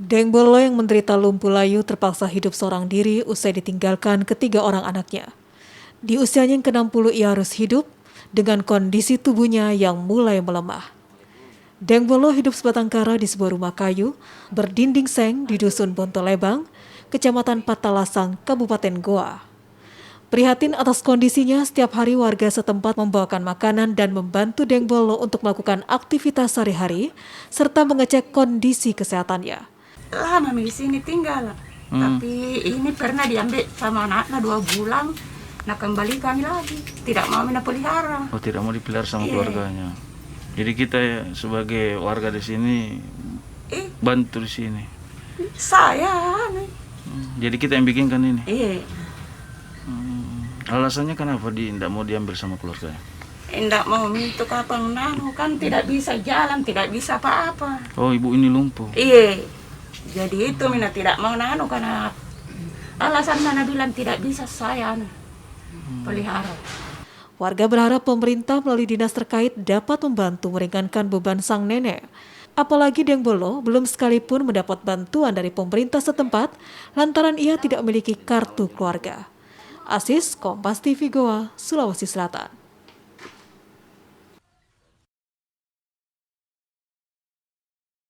Deng Bolo yang menderita lumpuh layu terpaksa hidup seorang diri usai ditinggalkan ketiga orang anaknya. Di usianya yang ke-60 ia harus hidup dengan kondisi tubuhnya yang mulai melemah. Deng Bolo hidup sebatang kara di sebuah rumah kayu berdinding seng di Dusun Bontolebang, Kecamatan Patalasang, Kabupaten Goa. Prihatin atas kondisinya, setiap hari warga setempat membawakan makanan dan membantu Deng Bolo untuk melakukan aktivitas sehari-hari serta mengecek kondisi kesehatannya. Lama di sini tinggal, tapi ini pernah diambil sama anaknya 2 bulan, nah kembali kami lagi, tidak mau pelihara. Oh, tidak mau dipelihara sama keluarganya. Jadi kita sebagai warga di sini bantu di sini. Saya Jadi kita yang bikinkan ini. Iya. Alasannya kenapa tidak mau diambil sama keluarganya? Tidak mau minta kapan kan tidak bisa jalan, tidak bisa apa-apa. Oh, ibu ini lumpuh. Iya. Jadi itu Mina tidak mau karena alasan Nana bilang tidak bisa saya pelihara. Warga berharap pemerintah melalui dinas terkait dapat membantu meringankan beban sang nenek. Apalagi Deng Bolo belum sekalipun mendapat bantuan dari pemerintah setempat lantaran ia tidak memiliki kartu keluarga. Asis, Kompas TV Goa, Sulawesi Selatan.